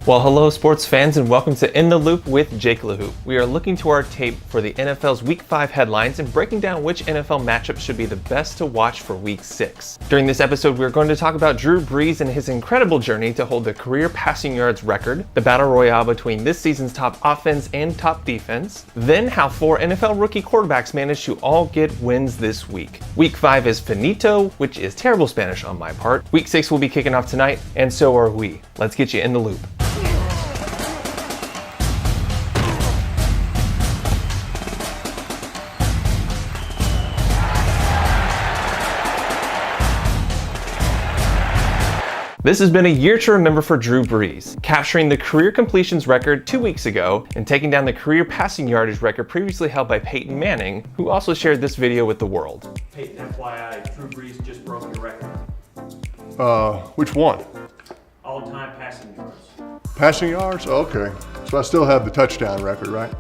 Well, hello sports fans and welcome to In the Loop with Jake LaHoop. We are looking to our tape for the NFL's Week 5 headlines and breaking down which NFL matchup should be the best to watch for Week 6. During this episode, we're going to talk about Drew Brees and his incredible journey to hold the career passing yards record, the battle royale between this season's top offense and top defense, then how 4 NFL rookie quarterbacks managed to all get wins this week. Week 5 is finito, which is terrible Spanish on my part. Week 6 will be kicking off tonight, and so are we. Let's get you in the loop. This has been a year to remember for Drew Brees, capturing the career completions record 2 weeks ago and taking down the career passing yardage record previously held by Peyton Manning, who also shared this video with the world. Peyton, FYI, Drew Brees just broke your record. Which one? All-time passing yards. Passing yards? Okay. So I still have the touchdown record, right?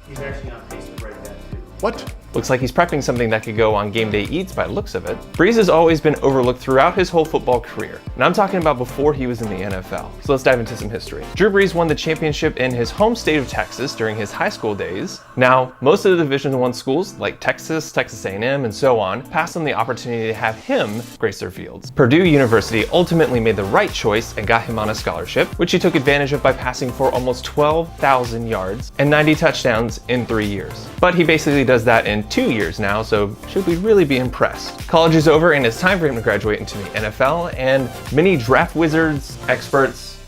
He's actually on pace to break that too. What? Looks like he's prepping something that could go on Game Day Eats by the looks of it. Brees has always been overlooked throughout his whole football career, and I'm talking about before he was in the NFL. So let's dive into some history. Drew Brees won the championship in his home state of Texas during his high school days. Now, most of the Division I schools, like Texas, Texas A&M, and so on, passed on the opportunity to have him grace their fields. Purdue University ultimately made the right choice and got him on a scholarship, which he took advantage of by passing for almost 12,000 yards and 90 touchdowns in 3 years. But he basically does that in 2 years now, so should we really be impressed? College is over and it's time for him to graduate into the NFL, and many draft wizards, experts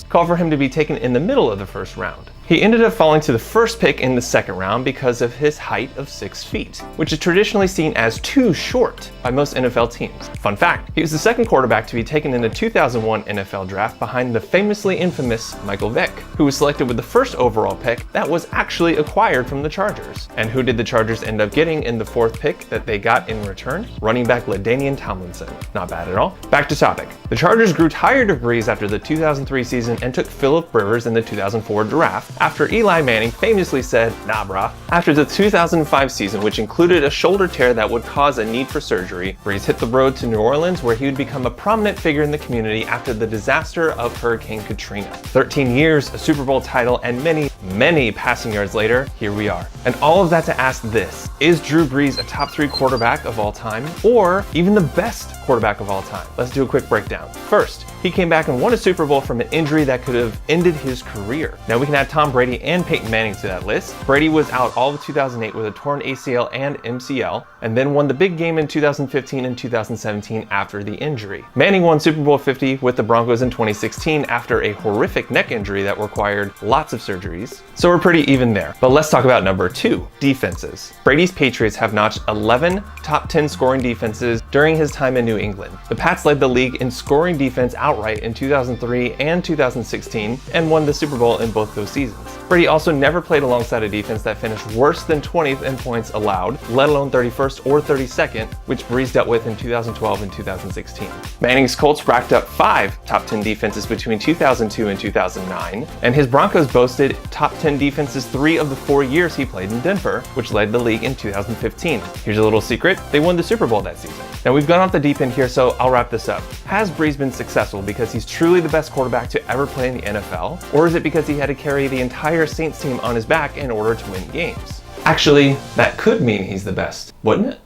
call for him to be taken in the middle of the first round. He ended up falling to the first pick in the second round because of his height of 6 feet, which is traditionally seen as too short by most NFL teams. Fun fact, he was the second quarterback to be taken in the 2001 NFL draft behind the famously infamous Michael Vick, who was selected with the first overall pick that was actually acquired from the Chargers. And who did the Chargers end up getting in the 4th pick that they got in return? Running back LaDainian Tomlinson. Not bad at all. Back to topic. The Chargers grew tired of Brees after the 2003 season and took Phillip Rivers in the 2004 draft, after Eli Manning famously said, "Nah brah." After the 2005 season, which included a shoulder tear that would cause a need for surgery, Brees hit the road to New Orleans, where he would become a prominent figure in the community after the disaster of Hurricane Katrina. 13 years, a Super Bowl title, and many passing yards later, here we are. And all of that to ask this: is Drew Brees a top 3 quarterback of all time, or even the best quarterback of all time? Let's do a quick breakdown. First, he came back and won a Super Bowl from an injury that could have ended his career. Now we can add Tom Brady and Peyton Manning to that list. Brady was out all of 2008 with a torn ACL and MCL, and then won the big game in 2015 and 2017 after the injury. Manning won Super Bowl 50 with the Broncos in 2016 after a horrific neck injury that required lots of surgeries. So we're pretty even there. But let's talk about number 2, defenses. Brady's Patriots have notched 11 top 10 scoring defenses during his time in New England. The Pats led the league in scoring defense outright in 2003 and 2016 and won the Super Bowl in both those seasons. Brady also never played alongside a defense that finished worse than 20th in points allowed, let alone 31st or 32nd, which Brees dealt with in 2012 and 2016. Manning's Colts racked up 5 top 10 defenses between 2002 and 2009, and his Broncos boasted top 10 defenses 3 of the 4 years he played in Denver, which led the league in 2015. Here's a little secret: they won the Super Bowl that season. Now we've gone off the deep end here, so I'll wrap this up. Has Brees been successful because he's truly the best quarterback to ever play in the NFL, or is it because he had to carry the entire Saints team on his back in order to win games? Actually, that could mean he's the best, wouldn't it?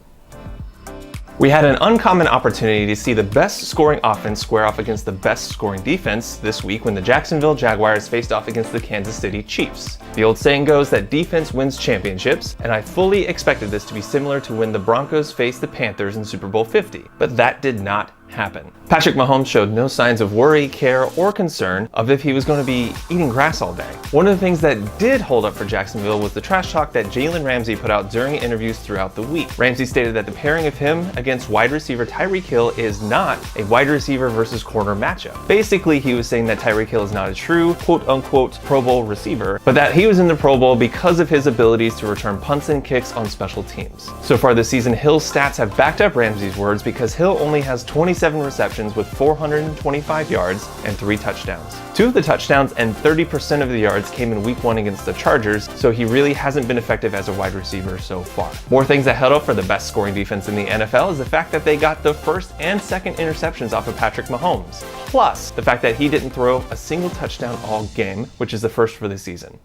We had an uncommon opportunity to see the best scoring offense square off against the best scoring defense this week when the Jacksonville Jaguars faced off against the Kansas City Chiefs. The old saying goes that defense wins championships, and I fully expected this to be similar to when the Broncos faced the Panthers in Super Bowl 50, but that did not happen. Patrick Mahomes showed no signs of worry, care, or concern of if he was going to be eating grass all day. One of the things that did hold up for Jacksonville was the trash talk that Jalen Ramsey put out during interviews throughout the week. Ramsey stated that the pairing of him against wide receiver Tyreek Hill is not a wide receiver versus corner matchup. Basically, he was saying that Tyreek Hill is not a true quote-unquote Pro Bowl receiver, but that he was in the Pro Bowl because of his abilities to return punts and kicks on special teams. So far this season, Hill's stats have backed up Ramsey's words because Hill only has 27 27 receptions with 425 yards and 3 touchdowns. 2 of the touchdowns and 30% of the yards came in week 1 against the Chargers, so he really hasn't been effective as a wide receiver so far. More things that held up for the best scoring defense in the NFL is the fact that they got the first and second interceptions off of Patrick Mahomes, plus the fact that he didn't throw a single touchdown all game, which is the first for the season.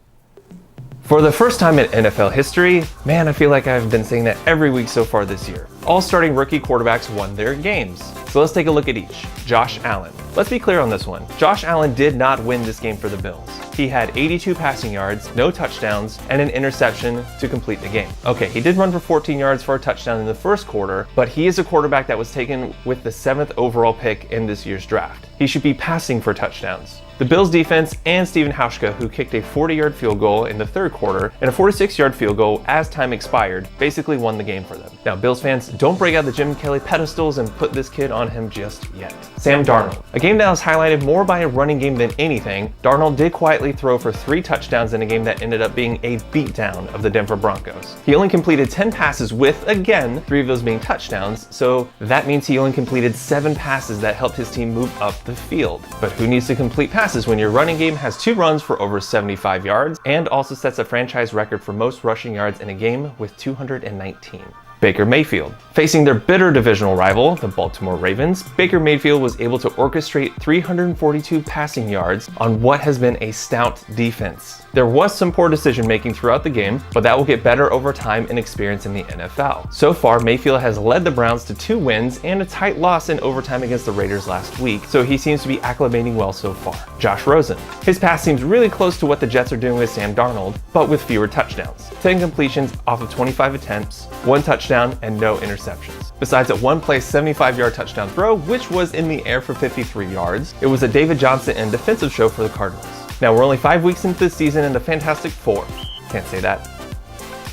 For the first time in NFL history, man, I feel like I've been saying that every week so far this year, all starting rookie quarterbacks won their games. So let's take a look at each. Josh Allen. Let's be clear on this one. Josh Allen did not win this game for the Bills. He had 82 passing yards, no touchdowns, and an interception to complete the game. Okay, he did run for 14 yards for a touchdown in the first quarter, but he is a quarterback that was taken with the 7th overall pick in this year's draft. He should be passing for touchdowns. The Bills defense and Steven Hauschka, who kicked a 40-yard field goal in the third quarter and a 46-yard field goal as time expired, basically won the game for them. Now, Bills fans, don't break out the Jim Kelly pedestals and put this kid on him just yet. Sam Darnold. A game that was highlighted more by a running game than anything, Darnold did quietly throw for 3 touchdowns in a game that ended up being a beatdown of the Denver Broncos. He only completed 10 passes with, again, 3 of those being touchdowns, so that means he only completed 7 passes that helped his team move up the field. But who needs to complete passes when your running game has 2 runs for over 75 yards and also sets a franchise record for most rushing yards in a game with 219. Baker Mayfield. Facing their bitter divisional rival, the Baltimore Ravens, Baker Mayfield was able to orchestrate 342 passing yards on what has been a stout defense. There was some poor decision making throughout the game, but that will get better over time and experience in the NFL. So far, Mayfield has led the Browns to 2 wins and a tight loss in overtime against the Raiders last week, so he seems to be acclimating well so far. Josh Rosen. His pass seems really close to what the Jets are doing with Sam Darnold, but with fewer touchdowns. 10 completions off of 25 attempts, 1 touchdown, and no interceptions. Besides a 1-play 75-yard touchdown throw, which was in the air for 53 yards, it was a David Johnson and defensive show for the Cardinals. Now we're only 5 weeks into the season and the Fantastic Four. Can't say that.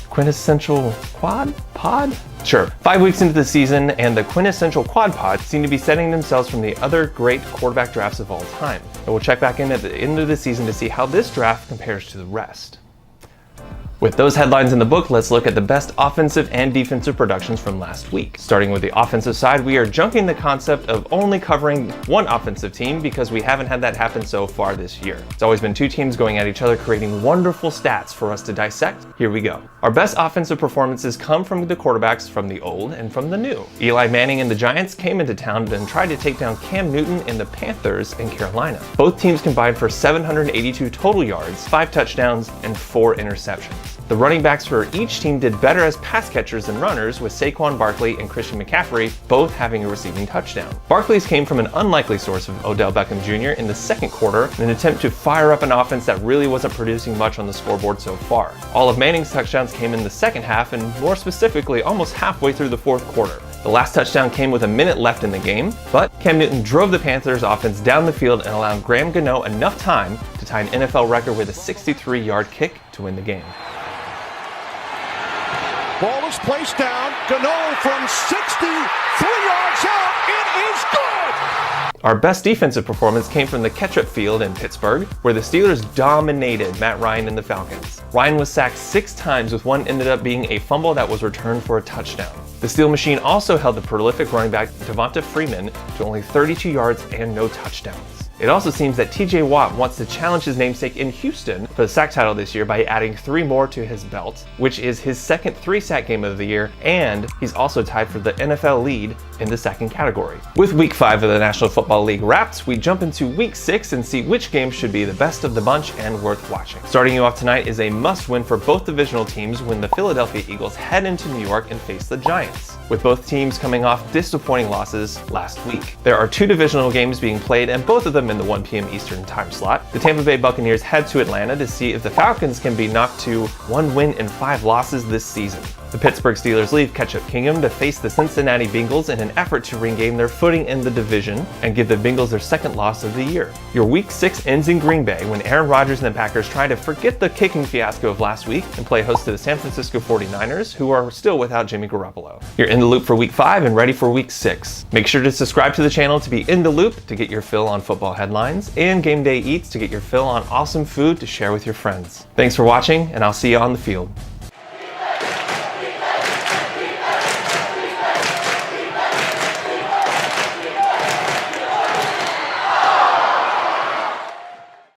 Quintessential quad pod? Sure. 5 weeks into the season and the quintessential quad pod seem to be setting themselves from the other great quarterback drafts of all time. And we'll check back in at the end of the season to see how this draft compares to the rest. With those headlines in the book, let's look at the best offensive and defensive productions from last week. Starting with the offensive side, we are junking the concept of only covering one offensive team because we haven't had that happen so far this year. It's always been 2 teams going at each other, creating wonderful stats for us to dissect. Here we go. Our best offensive performances come from the quarterbacks from the old and from the new. Eli Manning and the Giants came into town and tried to take down Cam Newton and the Panthers in Carolina. Both teams combined for 782 total yards, 5 touchdowns, and 4 interceptions. The running backs for each team did better as pass catchers than runners, with Saquon Barkley and Christian McCaffrey both having a receiving touchdown. Barkley's came from an unlikely source of Odell Beckham Jr. in the second quarter in an attempt to fire up an offense that really wasn't producing much on the scoreboard so far. All of Manning's touchdowns came in the second half, and more specifically almost halfway through the fourth quarter. The last touchdown came with a minute left in the game, but Cam Newton drove the Panthers offense down the field and allowed Gano enough time to tie an NFL record with a 63-yard kick to win the game. Ball is placed down. Gano from 63 yards out. It is good! Our best defensive performance came from the catch-up field in Pittsburgh, where the Steelers dominated Matt Ryan and the Falcons. Ryan was sacked 6 times, with one ended up being a fumble that was returned for a touchdown. The Steel Machine also held the prolific running back Devonta Freeman to only 32 yards and no touchdowns. It also seems that TJ Watt wants to challenge his namesake in Houston for the sack title this year by adding 3 more to his belt, which is his second 3-sack game of the year, and he's also tied for the NFL lead in the sacking category. With Week 5 of the National Football League wrapped, we jump into Week 6 and see which game should be the best of the bunch and worth watching. Starting you off tonight is a must-win for both divisional teams when the Philadelphia Eagles head into New York and face the Giants, with both teams coming off disappointing losses last week. There are 2 divisional games being played, and both of them in the 1 p.m. Eastern time slot. The Tampa Bay Buccaneers head to Atlanta to see if the Falcons can be knocked to 1 win and 5 losses this season. The Pittsburgh Steelers leave Ketchup Kingdom to face the Cincinnati Bengals in an effort to regain their footing in the division and give the Bengals their 2nd loss of the year. Your Week 6 ends in Green Bay when Aaron Rodgers and the Packers try to forget the kicking fiasco of last week and play host to the San Francisco 49ers, who are still without Jimmy Garoppolo. You're in the loop for Week 5 and ready for Week 6. Make sure to subscribe to the channel to be in the loop to get your fill on football headlines, and Game Day Eats to get your fill on awesome food to share with your friends. Thanks for watching, and I'll see you on the field.